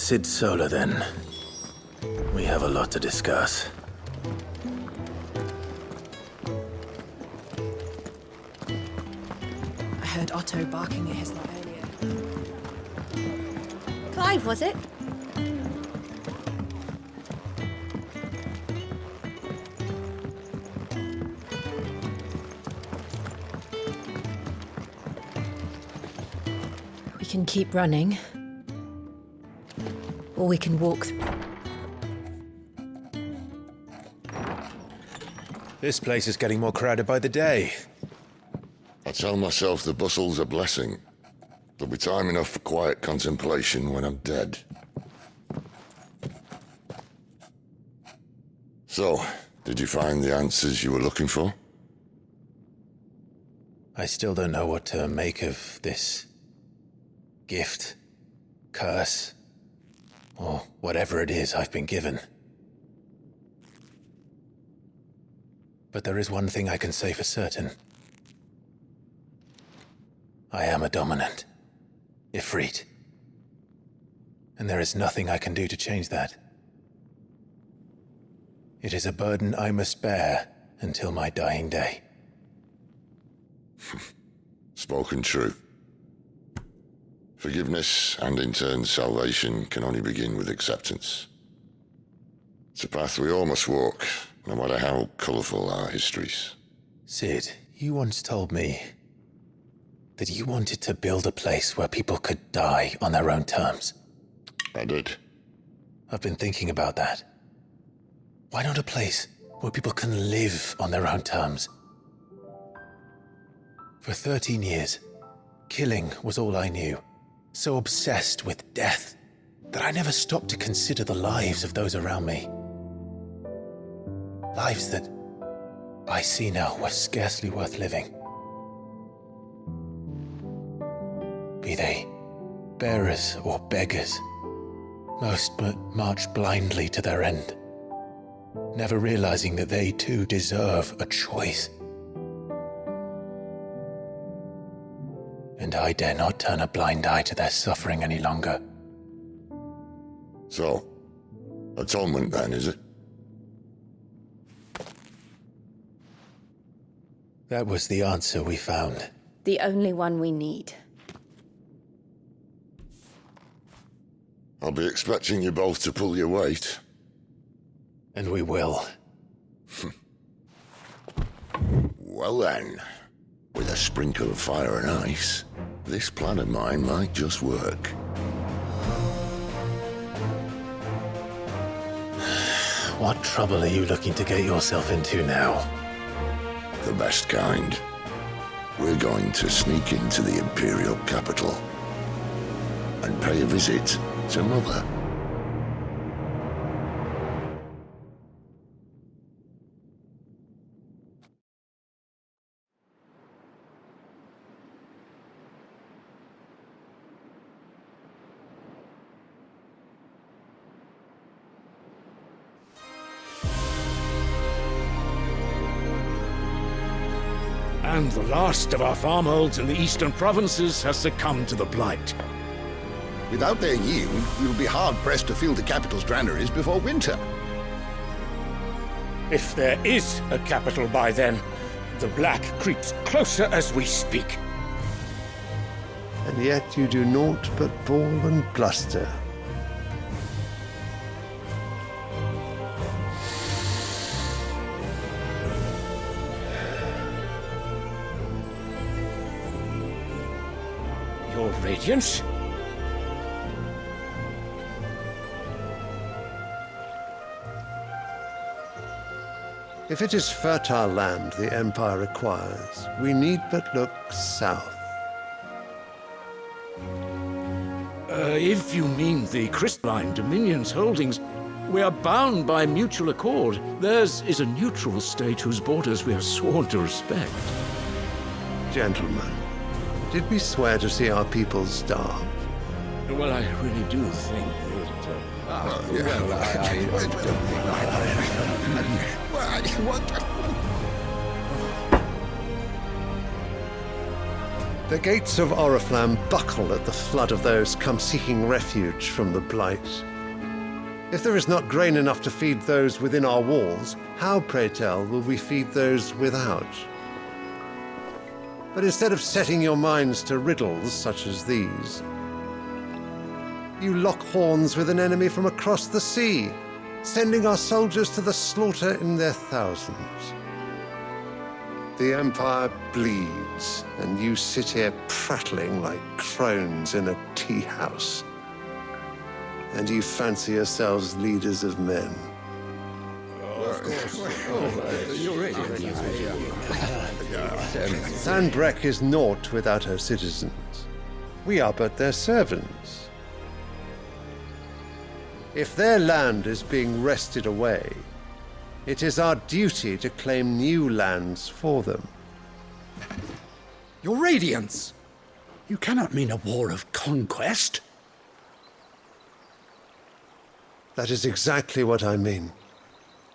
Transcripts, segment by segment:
Sid Solar, then. We have a lot to discuss. I heard Otto barking at his lot earlier. Clive, was it? We can keep running. Or we can walk through. This place is getting more crowded by the day. I tell myself the bustle's a blessing. There'll be time enough for quiet contemplation when I'm dead. So, did you find the answers you were looking for? I still don't know what to make of this gift, curse, or whatever it is I've been given. But there is one thing I can say for certain. I am a dominant, Ifrit. And there is nothing I can do to change that. It is a burden I must bear until my dying day. Spoken true. Forgiveness, and in turn salvation, can only begin with acceptance. It's a path we all must walk, no matter how colourful our histories. Sid, you once told me that you wanted to build a place where people could die on their own terms. I did. I've been thinking about that. Why not a place where people can live on their own terms? For 13 years, killing was all I knew. So obsessed with death that I never stopped to consider the lives of those around me. Lives that I see now were scarcely worth living. Be they bearers or beggars, most march blindly to their end, never realizing that they too deserve a choice. And I dare not turn a blind eye to their suffering any longer. So, atonement then, is it? That was the answer we found. The only one we need. I'll be expecting you both to pull your weight. And we will. Well then, with a sprinkle of fire and ice, this plan of mine might just work. What trouble are you looking to get yourself into now? The best kind. We're going to sneak into the Imperial capital and pay a visit to Mother. And the last of our farmholds in the eastern provinces has succumbed to the blight. Without their yield, we will be hard-pressed to fill the capital's granaries before winter. If there is a capital by then, the black creeps closer as we speak. And yet you do naught but bawl and bluster. Your Radiance? If it is fertile land the Empire requires, we need but look south. If you mean the crystalline Dominion's holdings, we are bound by mutual accord. Theirs is a neutral state whose borders we are sworn to respect. Gentlemen, did we swear to see our people starve? Well, I really do think that... The gates of Oriflamme buckle at the flood of those come seeking refuge from the Blight. If there is not grain enough to feed those within our walls, how, pray tell, will we feed those without? But instead of setting your minds to riddles such as these, you lock horns with an enemy from across the sea, sending our soldiers to the slaughter in their thousands. The Empire bleeds, and you sit here prattling like crones in a tea house. And you fancy yourselves leaders of men. Sandbreck is naught without her citizens. We are but their servants. If their land is being wrested away, it is our duty to claim new lands for them. Your Radiance! You cannot mean a war of conquest. That is exactly what I mean.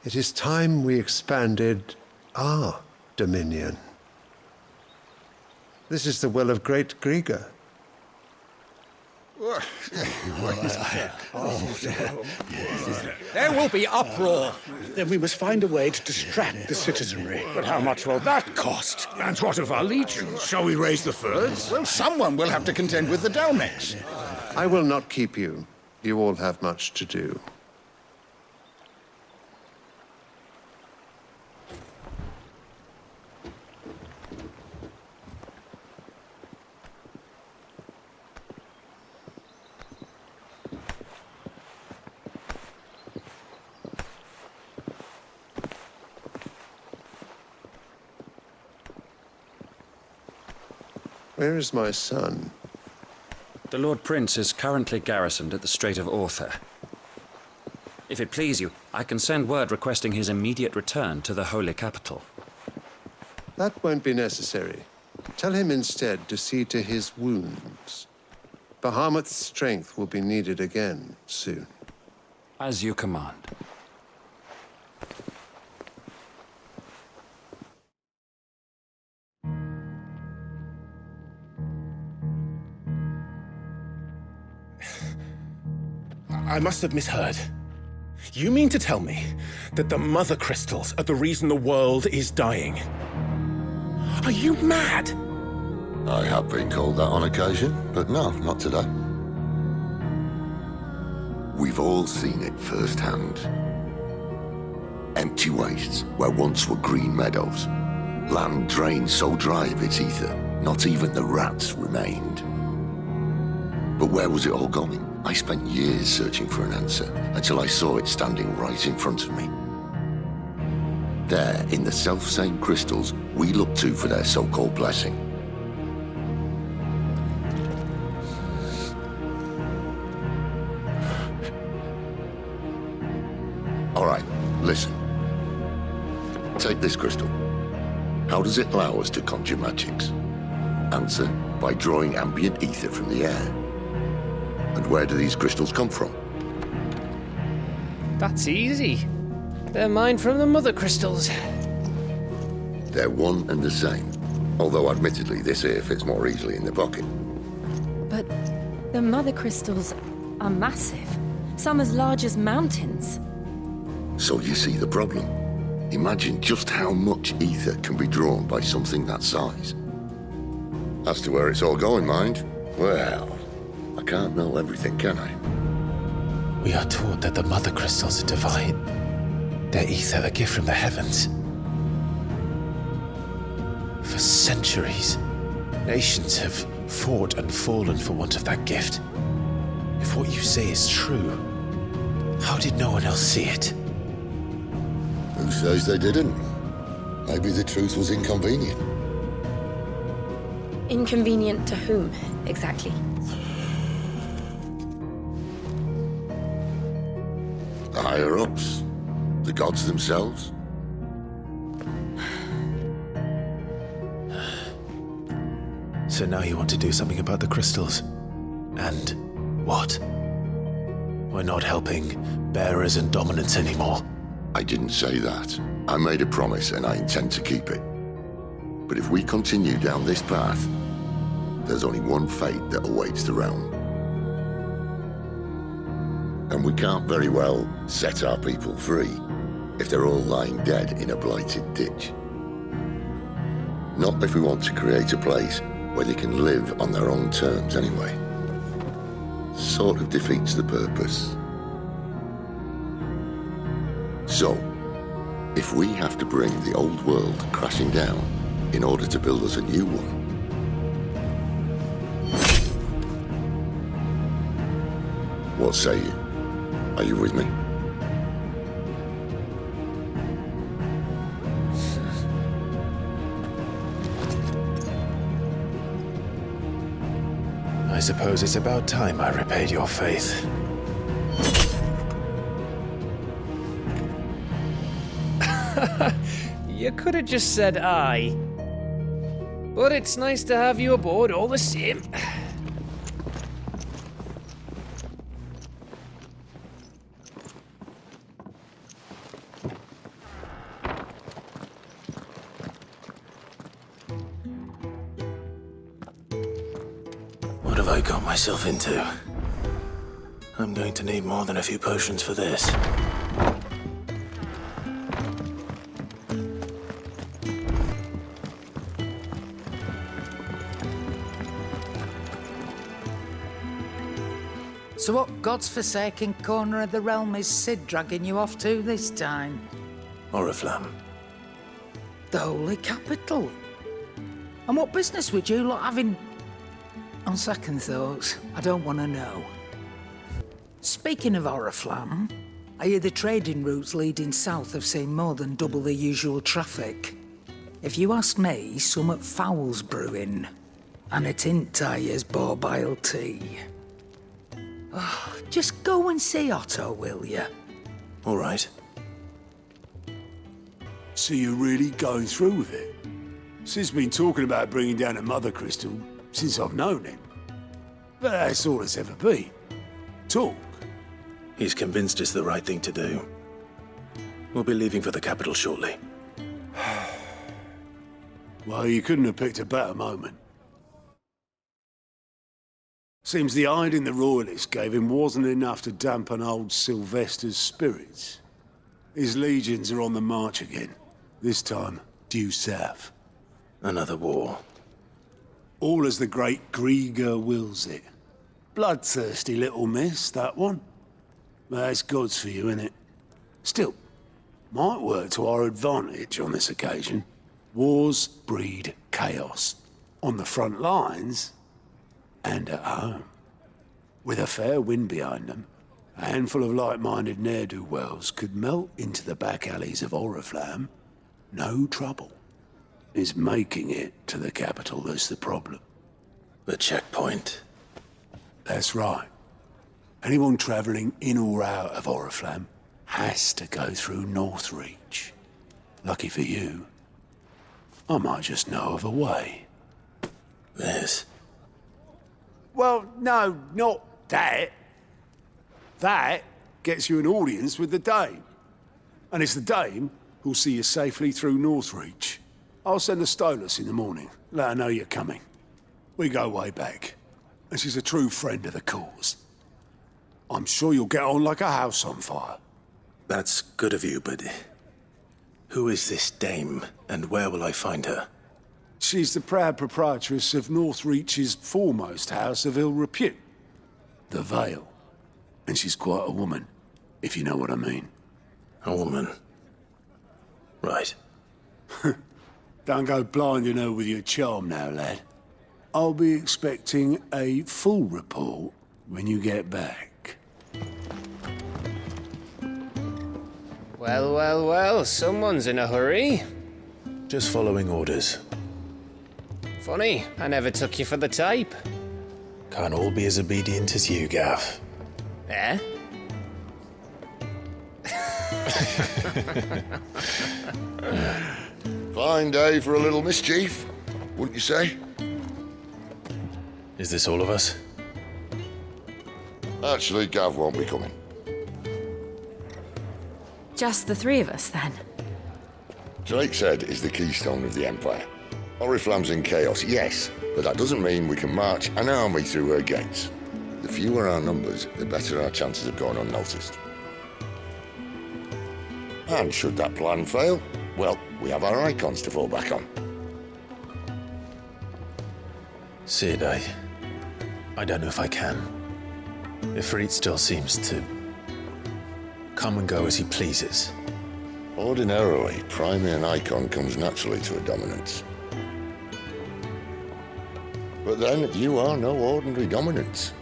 It is time we expanded our dominion. This is the will of great Grieger. There will be uproar. Then we must find a way to distract the citizenry. But how much will that cost? And what of our legions? Shall we raise the furs? Well, someone will have to contend with the Dalmex. I will not keep you. You all have much to do. Where is my son? The Lord Prince is currently garrisoned at the Strait of Author. If it please you, I can send word requesting his immediate return to the Holy Capital. That won't be necessary. Tell him instead to see to his wounds. Bahamut's strength will be needed again soon. As you command. I must have misheard. You mean to tell me that the Mother Crystals are the reason the world is dying? Are you mad? I have been called that on occasion, but no, not today. We've all seen it firsthand. Empty wastes where once were green meadows. Land drained so dry of its ether, not even the rats remained. But where was it all going? I spent years searching for an answer, until I saw it standing right in front of me. There, in the self-same crystals we look to for their so-called blessing. All right, listen. Take this crystal. How does it allow us to conjure magics? Answer, by drawing ambient ether from the air. And where do these crystals come from? That's easy. They're mined from the Mother Crystals. They're one and the same. Although admittedly this here fits more easily in the pocket. But the Mother Crystals are massive. Some as large as mountains. So you see the problem. Imagine just how much ether can be drawn by something that size. As to where it's all going, mind, well, I can't know everything, can I? We are taught that the Mother Crystals are divine. Their ether a gift from the heavens. For centuries, nations have fought and fallen for want of that gift. If what you say is true, how did no one else see it? Who says they didn't? Maybe the truth was inconvenient. Inconvenient to whom, exactly? The higher-ups? The gods themselves? So now you want to do something about the crystals? And what? We're not helping bearers and dominants anymore. I didn't say that. I made a promise and I intend to keep it. But if we continue down this path, there's only one fate that awaits the realm. And we can't very well set our people free if they're all lying dead in a blighted ditch. Not if we want to create a place where they can live on their own terms anyway. Sort of defeats the purpose. So, if we have to bring the old world crashing down in order to build us a new one, what say you? Are you with me? I suppose it's about time I repaid your faith. You could have just said aye. But it's nice to have you aboard all the same. What have I got myself into? I'm going to need more than a few potions for this. So what God's forsaken corner of the realm is Sid dragging you off to this time? Oriflamme. The holy capital. And what business would you lot have in... On second thoughts, I don't want to know. Speaking of Oriflamme, I hear the trading routes leading south have seen more than double the usual traffic. If you ask me, somewhat foul's brewing. And it ain't Tyre's borbile tea. Oh, just go and see Otto, will you? All right. So you're really going through with it? Sid's been talking about bringing down a mother crystal since I've known him. But that's all it's ever been. Talk. He's convinced it's the right thing to do. We'll be leaving for the capital shortly. Well, you couldn't have picked a better moment. Seems the hide in the Royalists gave him wasn't enough to dampen old Sylvester's spirits. His legions are on the march again, this time due south. Another war. All as the great Grieger wills it. Bloodthirsty little miss, that one. That's God's for you, innit? Still, might work to our advantage on this occasion. Wars breed chaos. On the front lines, and at home. With a fair wind behind them, a handful of like-minded ne'er-do-wells could melt into the back alleys of Oriflamme. No trouble. It's making it to the capital that's the problem. The checkpoint. That's right. Anyone travelling in or out of Oriflamme has to go through Northreach. Lucky for you, I might just know of a way. This? Well, no, not that. That gets you an audience with the Dame. And it's the Dame who'll see you safely through Northreach. I'll send a Stolas in the morning, let her know you're coming. We go way back, and she's a true friend of the cause. I'm sure you'll get on like a house on fire. That's good of you, but... who is this Dame, and where will I find her? She's the proud proprietress of Northreach's foremost house of ill repute, the Vale. And she's quite a woman, if you know what I mean. A woman? Right. Don't go blinding her with your charm now, lad. I'll be expecting a full report when you get back. Well, well, well, someone's in a hurry. Just following orders. Funny, I never took you for the type. Can't all be as obedient as you, Gav. Eh? Fine day for a little mischief, wouldn't you say? Is this all of us? Actually, Gav won't be coming. Just the three of us, then? Drake's Head is the keystone of the Empire. Oriflamme's in chaos, yes, but that doesn't mean we can march an army through her gates. The fewer our numbers, the better our chances of going unnoticed. And should that plan fail, well, we have our icons to fall back on. Sid, I don't know if I can. Ifrit still seems to come and go as he pleases. Ordinarily, priming an icon comes naturally to a dominance. But then, you are no ordinary dominance.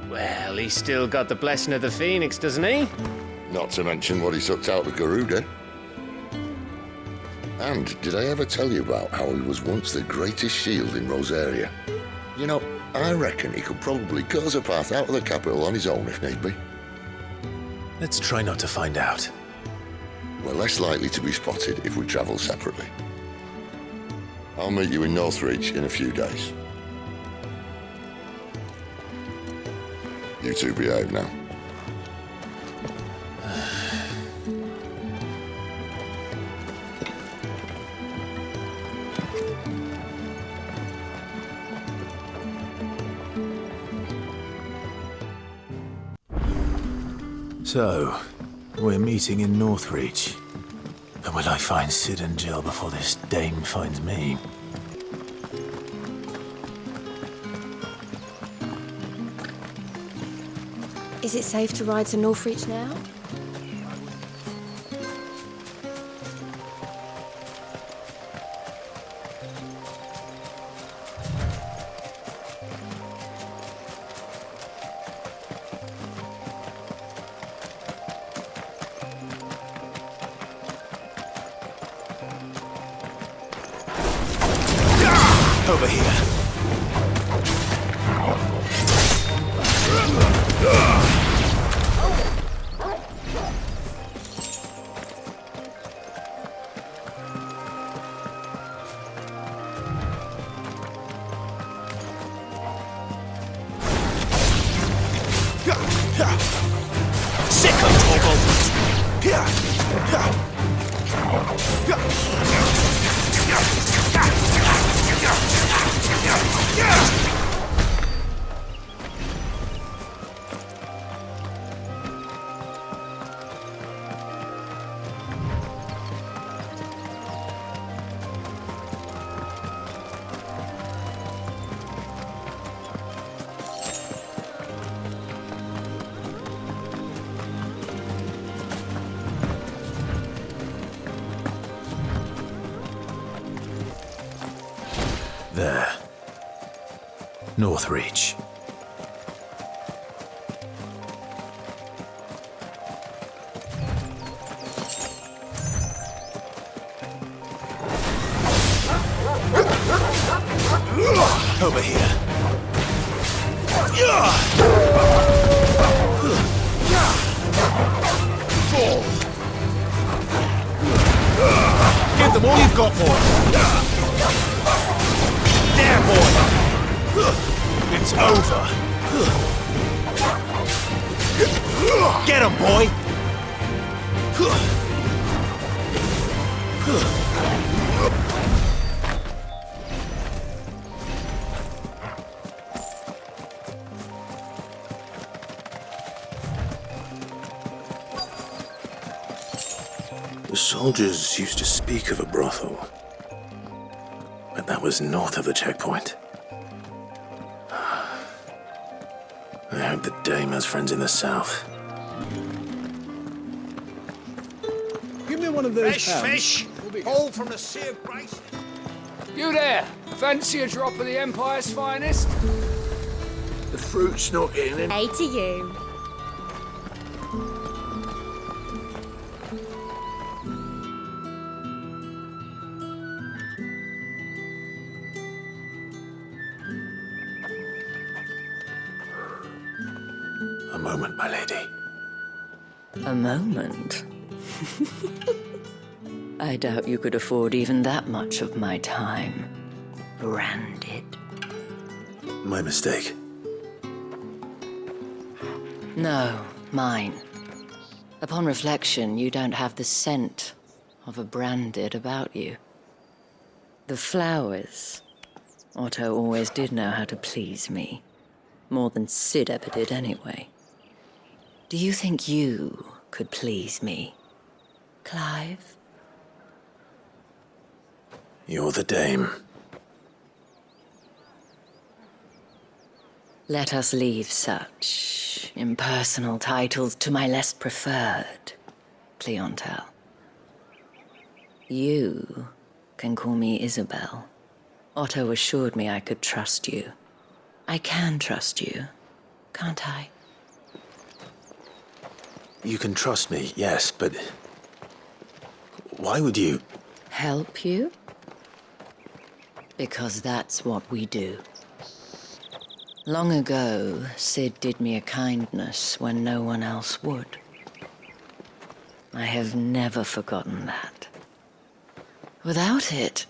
Well, he's still got the blessing of the Phoenix, doesn't he? Not to mention what he sucked out of Garuda. And did I ever tell you about how he was once the greatest shield in Rosaria? You know, I reckon he could probably cut us a path out of the capital on his own if need be. Let's try not to find out. We're less likely to be spotted if we travel separately. I'll meet you in Northreach in a few days. You two behave now. So, we're meeting in Northreach. But will I find Sid and Jill before this dame finds me? Is it safe to ride to Northreach now? Over here. There. Northreach. Over here. Fall. Give them all you've got for it. There, boy! It's over. Get him, boy! The soldiers used to speak of a brothel. But that was north of the checkpoint. I hope the dame has friends in the south. Give me one of those Fresh hams. fish, all from the Sea of Grace. You there? Fancy a drop of the Empire's finest? The fruit's not in it. Hey to you. A moment, my lady. A moment? I doubt you could afford even that much of my time. Branded. My mistake. No, mine. Upon reflection, you don't have the scent of a branded about you. The flowers. Otto always did know how to please me. More than Sid ever did anyway. Do you think you could please me, Clive? You're the dame. Let us leave such impersonal titles to my less preferred clientele. You can call me Isabel. Otto assured me I could trust you. I can trust you, can't I? You can trust me, yes, but why would you? Help you? Because that's what we do. Long ago, Sid did me a kindness when no one else would. I have never forgotten that. Without it,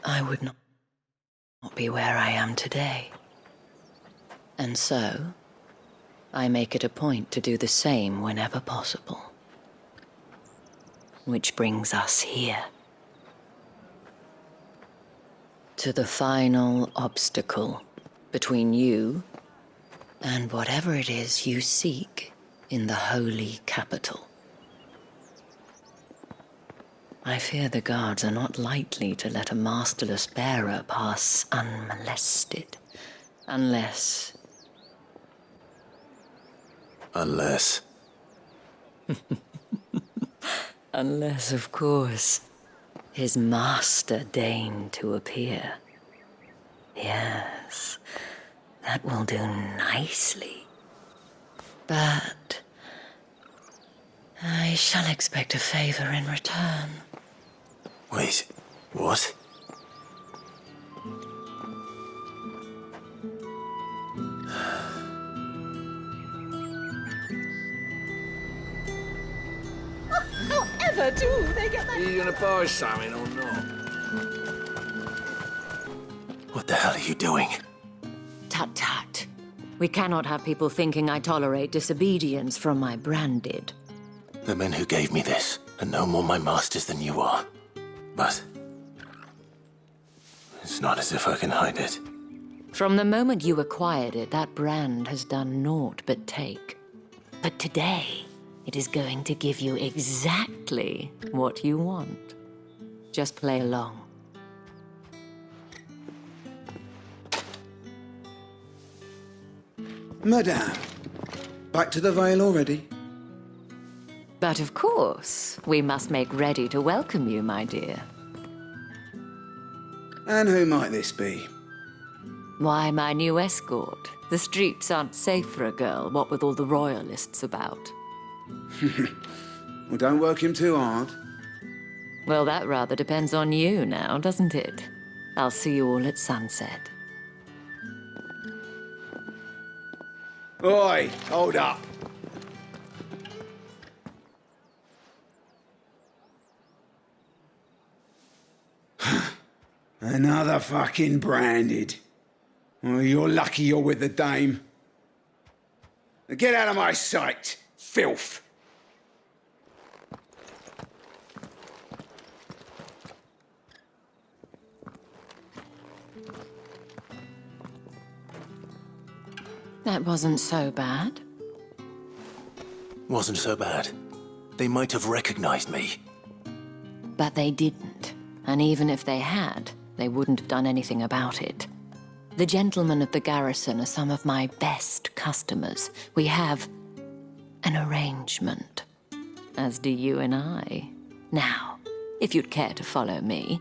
I would not be where I am today. And so, I make it a point to do the same whenever possible. Which brings us here. To the final obstacle between you and whatever it is you seek in the holy capital. I fear the guards are not likely to let a masterless bearer pass unmolested, unless... Unless, of course, his master deigned to appear. Yes, that will do nicely. But I shall expect a favor in return. wait, what? However do they get that? Are you gonna buy something or not? What the hell are you doing? Tut tut. We cannot have people thinking I tolerate disobedience from my branded. The men who gave me this are no more my masters than you are. But it's not as if I can hide it. From the moment you acquired it, that brand has done naught but take. But today, it is going to give you exactly what you want. Just play along. Madame, back to the Vale already? But of course, we must make ready to welcome you, my dear. And who might this be? Why, my new escort. The streets aren't safe for a girl, what with all the royalists about. Well, don't work him too hard. Well, that rather depends on you now, doesn't it? I'll see you all at sunset. Oi, hold up. Another fucking branded. Well, you're lucky you're with the dame. Get out of my sight, filth. That wasn't so bad. Wasn't so bad. They might have recognized me. But they didn't. And even if they had, they wouldn't have done anything about it. The gentlemen of the garrison are some of my best customers. We have an arrangement, as do you and I. Now, if you'd care to follow me,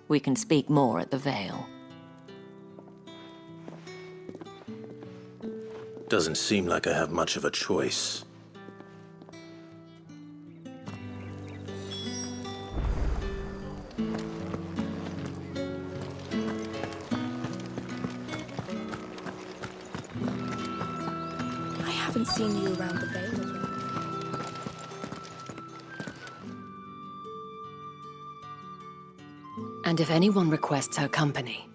we can speak more at the Vale. Doesn't seem like I have much of a choice. I haven't seen you around the Vale of late. And if anyone requests her company,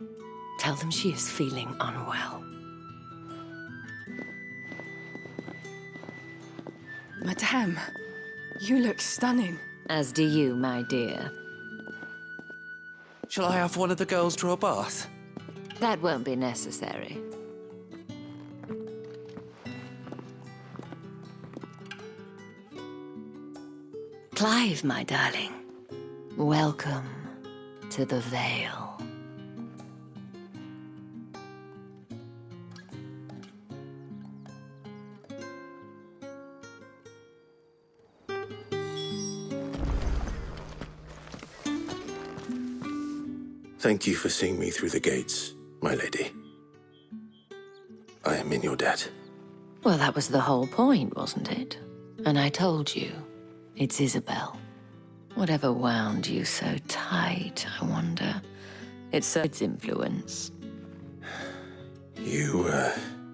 tell them she is feeling unwell. Madame, you look stunning. As do you, my dear. Shall I have one of the girls draw a bath? That won't be necessary. Clive, my darling. Welcome to the Vale. Thank you for seeing me through the gates, my lady. I am in your debt. Well, that was the whole point, wasn't it? And I told you, it's Isabel. Whatever wound you so tight, I wonder. It's its influence. You,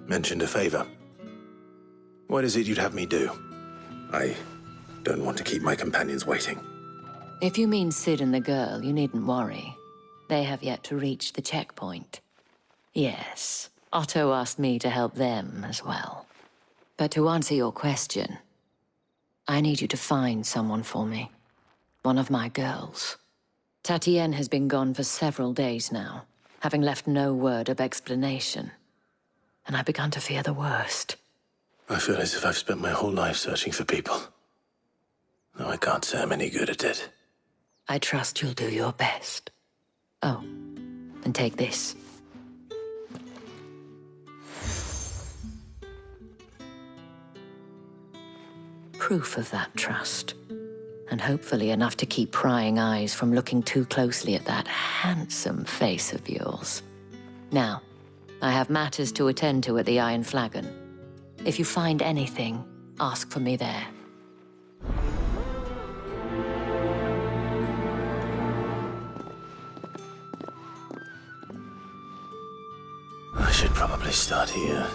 mentioned a favor. What is it you'd have me do? I don't want to keep my companions waiting. If you mean Sid and the girl, you needn't worry. They have yet to reach the checkpoint. Yes, Otto asked me to help them as well. But to answer your question, I need you to find someone for me. One of my girls. Tatienne has been gone for several days now, having left no word of explanation. And I've begun to fear the worst. I feel as if I've spent my whole life searching for people. Though I can't say I'm any good at it. I trust you'll do your best. Oh, and take this. Proof of that trust. And hopefully enough to keep prying eyes from looking too closely at that handsome face of yours. Now, I have matters to attend to at the Iron Flagon. If you find anything, ask for me there. I should probably start here.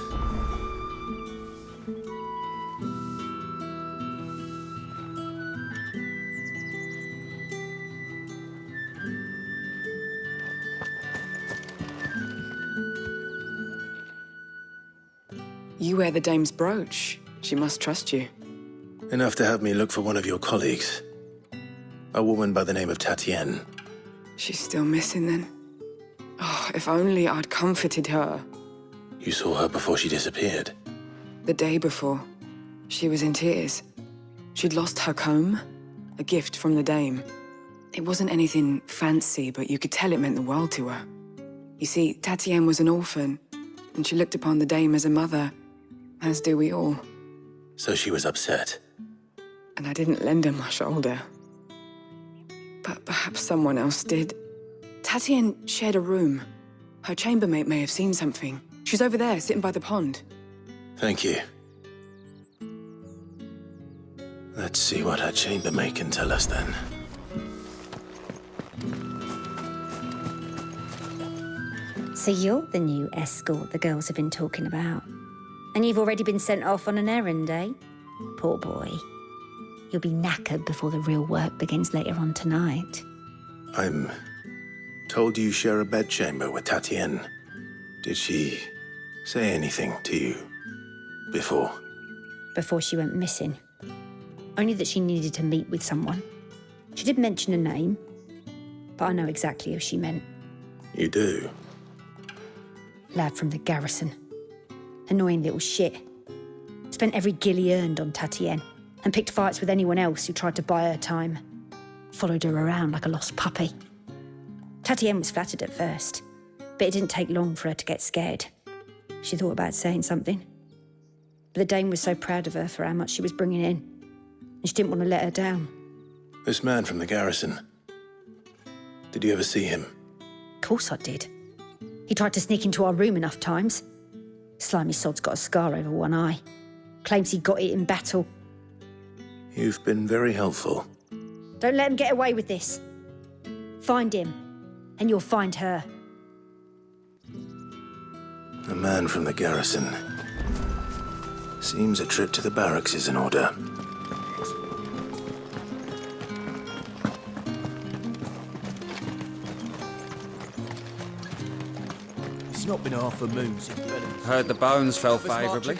You wear the dame's brooch. She must trust you. Enough to have me look for one of your colleagues. A woman by the name of Tatienne. She's still missing then. Oh, if only I'd comforted her. You saw her before she disappeared? The day before. She was in tears. She'd lost her comb, a gift from the dame. It wasn't anything fancy, but you could tell it meant the world to her. You see, Tatienne was an orphan, and she looked upon the dame as a mother, as do we all. So she was upset. And I didn't lend her my shoulder. But perhaps someone else did. Tatienne shared a room. Her chambermaid may have seen something. She's over there, sitting by the pond. Thank you. Let's see what her chambermaid can tell us then. So you're the new escort the girls have been talking about. And you've already been sent off on an errand, eh? Poor boy. You'll be knackered before the real work begins later on tonight. I'm told you share a bedchamber with Tatienne. Did she say anything to you before? Before she went missing. Only that she needed to meet with someone. She did mention a name, but I know exactly who she meant. You do? Lad from the garrison. Annoying little shit. Spent every guil he earned on Tatienne and picked fights with anyone else who tried to buy her time. Followed her around like a lost puppy. Tatienne was flattered at first, but it didn't take long for her to get scared. She thought about saying something. But the dame was so proud of her for how much she was bringing in, and she didn't want to let her down. This man from the garrison. Did you ever see him? Of course I did. He tried to sneak into our room enough times. Slimy sod's got a scar over one eye. Claims he got it in battle. You've been very helpful. Don't let him get away with this. Find him, and you'll find her. A man from the garrison. Seems a trip to the barracks is in order. It's not been half a moon since Bellum. Heard the bones fell favourably.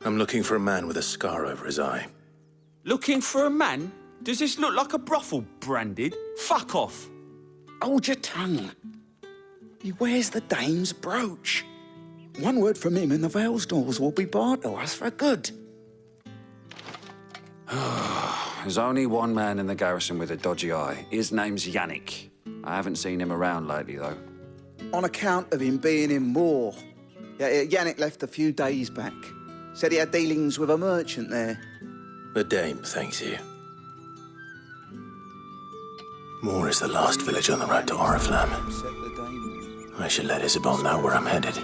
I'm looking for a man with a scar over his eye. Looking for a man? Does this look like a brothel branded? Fuck off. Hold your tongue. He wears the dame's brooch. One word from him and the Vale's doors will be barred to us for good. There's only one man in the garrison with a dodgy eye. His name's Yannick. I haven't seen him around lately, though. On account of him being in war. Yeah, Yannick left a few days back. Said he had dealings with a merchant there. The Dame thanks you. Moor is the last village on the road to Oriflamme. I should let Isabel know where I'm headed.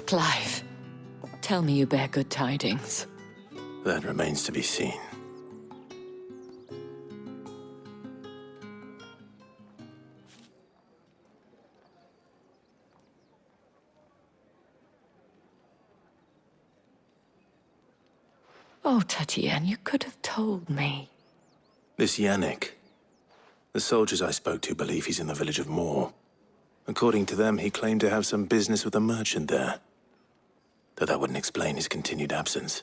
Clive, tell me you bear good tidings. That remains to be seen. Oh, Tatienne, you could have told me. This Yannick. The soldiers I spoke to believe he's in the village of Moor. According to them, he claimed to have some business with a merchant there. Though that wouldn't explain his continued absence.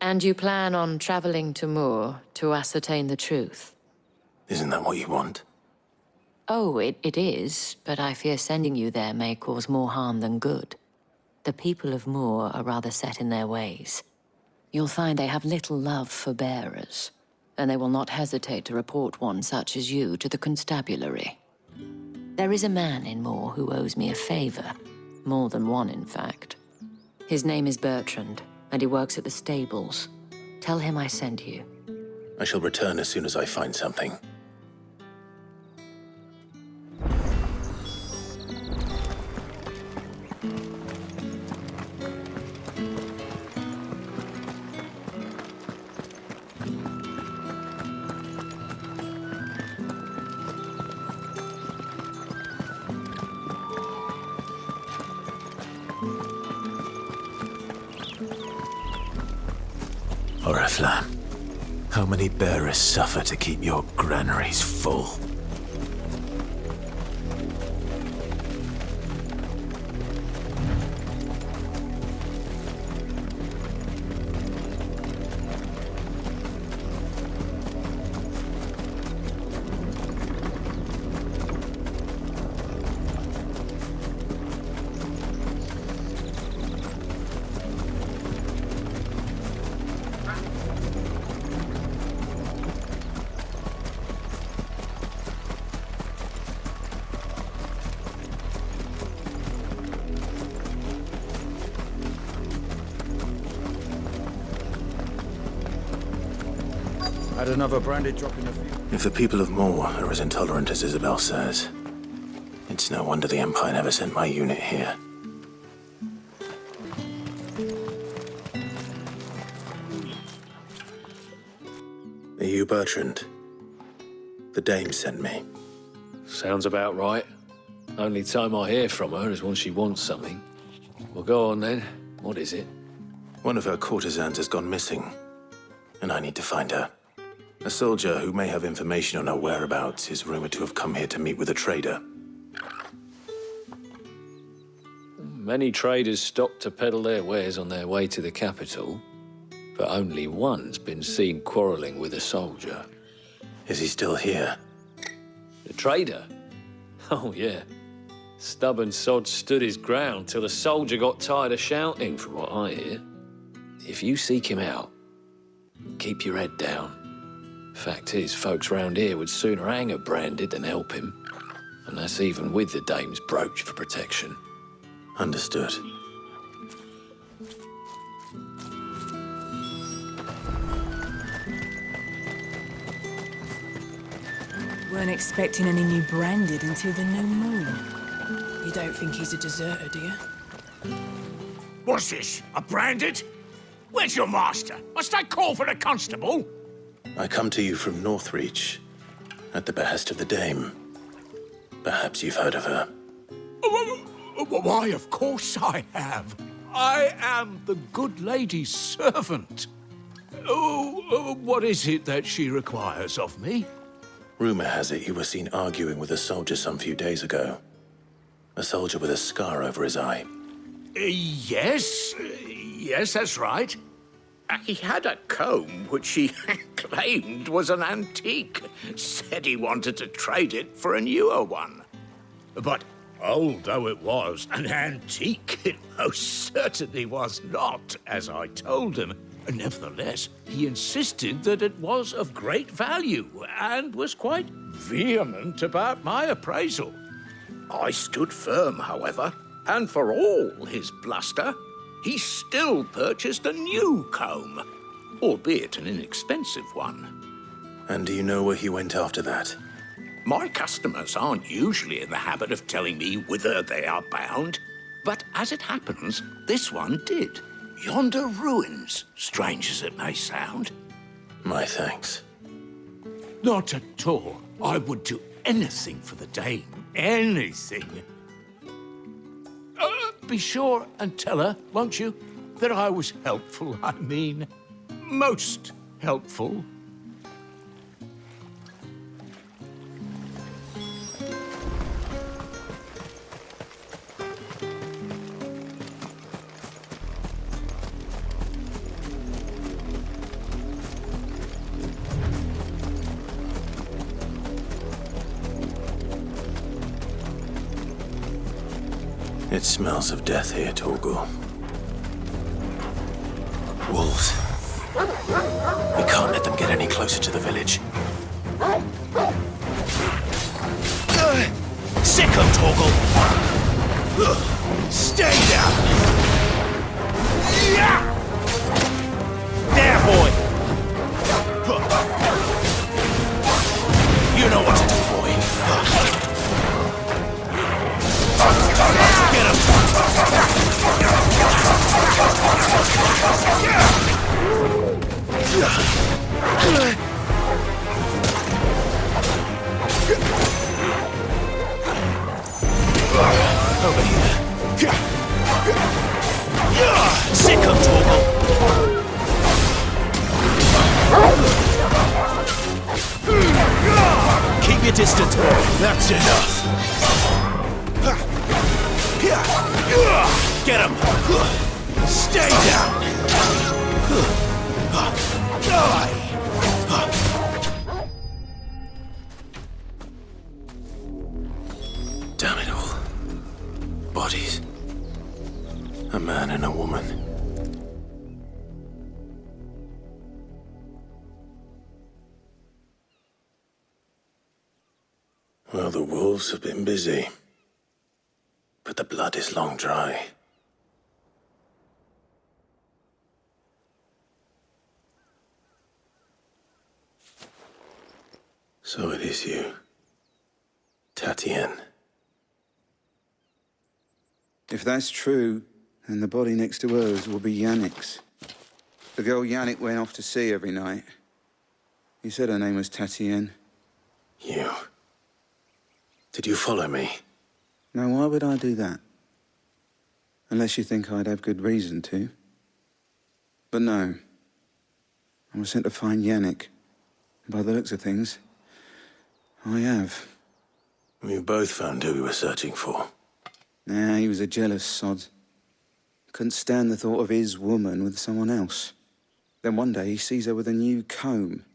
And you plan on traveling to Moor to ascertain the truth? Isn't that what you want? Oh, it is, but I fear sending you there may cause more harm than good. The people of Moor are rather set in their ways. You'll find they have little love for bearers, and they will not hesitate to report one such as you to the constabulary. There is a man in Moor who owes me a favor. More than one, in fact. His name is Bertrand, and he works at the stables. Tell him I sent you. I shall return as soon as I find something. Oriflamme, how many bearers suffer to keep your granaries full? Had another branded drop in the field. If the people of Moor are as intolerant as Isabel says, it's no wonder the Empire never sent my unit here. Are you Bertrand? The Dame sent me. Sounds about right. Only time I hear from her is when she wants something. Well, go on then. What is it? One of her courtesans has gone missing, and I need to find her. A soldier who may have information on her whereabouts is rumored to have come here to meet with a trader. Many traders stop to peddle their wares on their way to the capital, but only one's been seen quarreling with a soldier. Is he still here? The trader? Oh, yeah. Stubborn sod stood his ground till the soldier got tired of shouting, from what I hear. If you seek him out, keep your head down. Fact is, folks round here would sooner hang a branded than help him. And that's even with the Dame's brooch for protection. Understood. Weren't expecting any new branded until the new moon. You don't think he's a deserter, do you? What's this? A branded? Where's your master? Must I call for the constable? I come to you from Northreach, at the behest of the Dame. Perhaps you've heard of her. Why, of course I have. I am the good lady's servant. Oh, what is it that she requires of me? Rumor has it you were seen arguing with a soldier some few days ago. A soldier with a scar over his eye. Yes, that's right. He had a comb which he claimed was an antique. Said he wanted to trade it for a newer one. But old though it was, an antique it most certainly was not, as I told him. Nevertheless, he insisted that it was of great value and was quite vehement about my appraisal. I stood firm, however, and for all his bluster, he still purchased a new comb, albeit an inexpensive one. And do you know where he went after that? My customers aren't usually in the habit of telling me whither they are bound, but as it happens, this one did. Yonder ruins, strange as it may sound. My thanks. Not at all. I would do anything for the dame. Anything. Be sure and tell her, won't you, that I was helpful, I mean, most helpful. It smells of death here, Torgal. Wolves. We can't let them get any closer to the village. Sick of Torgal! Stay down! There, boy! You know what to do, boy. Get him! Over here. Sick of Torgal! Keep your distance, boy. That's enough. Get him! Stay down! Die! Damn it all. Bodies. A man and a woman. Well, the wolves have been busy. But the blood is long dry. So it is you, Tatien. If that's true, then the body next to hers will be Yannick's. The girl Yannick went off to sea every night. He said her name was Tatien. You? Did you follow me? Now, why would I do that? Unless you think I'd have good reason to. But no. I was sent to find Yannick. By the looks of things, I have. We both found who we were searching for. Nah, he was a jealous sod. Couldn't stand the thought of his woman with someone else. Then one day he sees her with a new comb.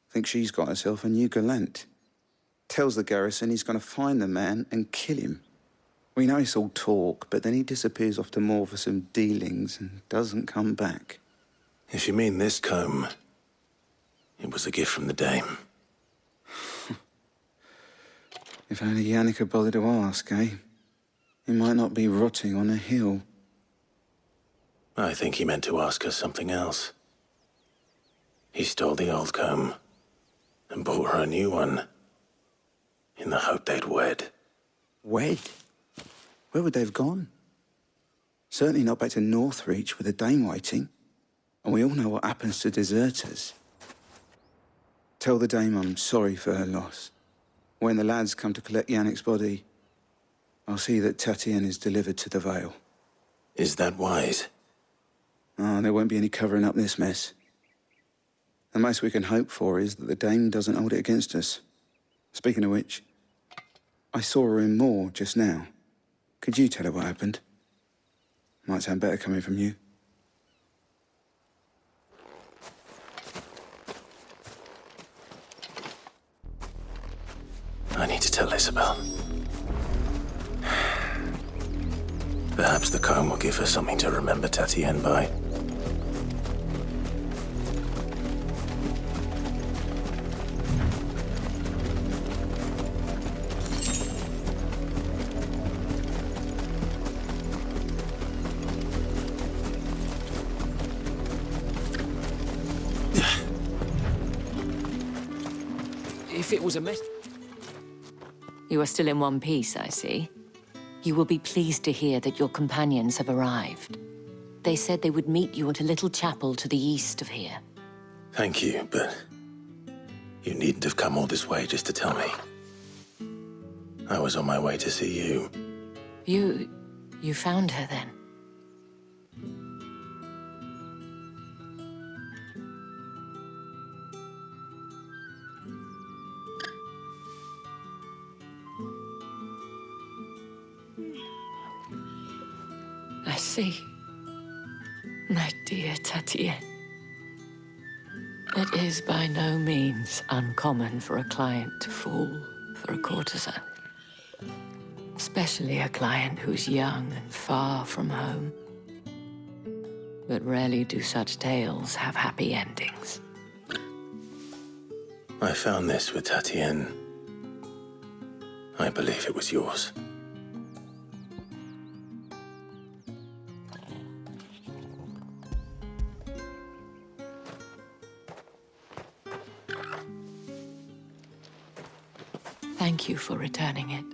Thinks she's got herself a new gallant. Tells the garrison he's going to find the man and kill him. We know it's all talk, but then he disappears off to Moor for some dealings and doesn't come back. If you mean this comb, it was a gift from the dame. If only Yannick had bothered to ask, eh? He might not be rotting on a hill. I think he meant to ask her something else. He stole the old comb and bought her a new one in the hope they'd wed. Wed? Where would they have gone? Certainly not back to Northreach with a dame waiting. And we all know what happens to deserters. Tell the dame I'm sorry for her loss. When the lads come to collect Yannick's body, I'll see that Tatien is delivered to the Vale. Is that wise? Oh, there won't be any covering up this mess. The most we can hope for is that the dame doesn't hold it against us. Speaking of which, I saw her in Moor just now. Could you tell her what happened? Might sound better coming from you. I need to tell Isabel. Perhaps the comb will give her something to remember Tatienne by. If it was a mess... You are still in one piece, I see. You will be pleased to hear that your companions have arrived. They said they would meet you at a little chapel to the east of here. Thank you, but you needn't have come all this way just to tell me. I was on my way to see you. You found her then? I see. My dear Tatienne. It is by no means uncommon for a client to fall for a courtesan. Especially a client who's young and far from home. But rarely do such tales have happy endings. I found this with Tatienne. I believe it was yours. Thank you for returning it.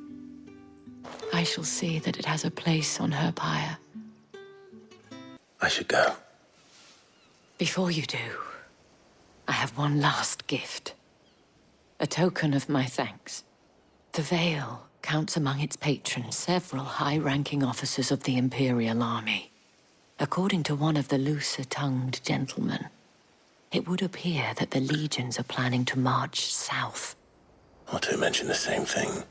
I shall see that it has a place on her pyre. I should go. Before you do, I have one last gift. A token of my thanks. The Vale counts among its patrons several high-ranking officers of the Imperial Army. According to one of the looser-tongued gentlemen, it would appear that the legions are planning to march south. Or to mention the same thing.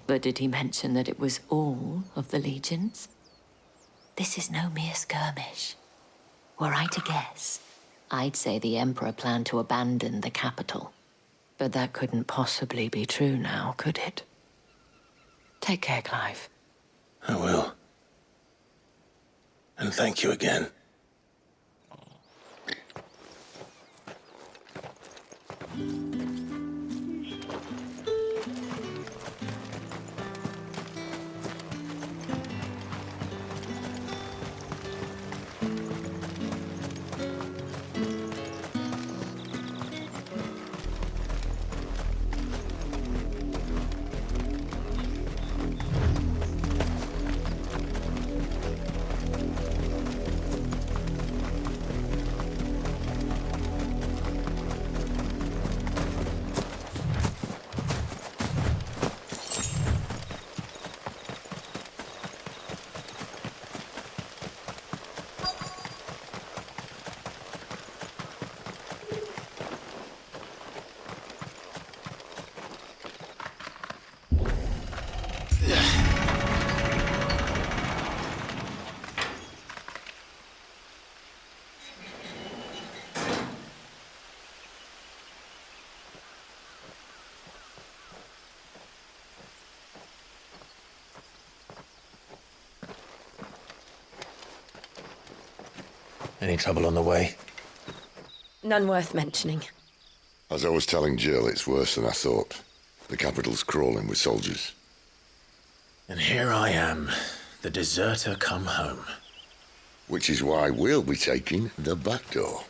But did he mention that it was all of the legions? This is no mere skirmish. Were I to guess, I'd say the Emperor planned to abandon the capital. But that couldn't possibly be true now, could it? Take care, Clive. I will. And thank you again. Any trouble on the way? None worth mentioning. As I was telling Jill, it's worse than I thought. The capital's crawling with soldiers. And here I am, the deserter come home. Which is why we'll be taking the back door.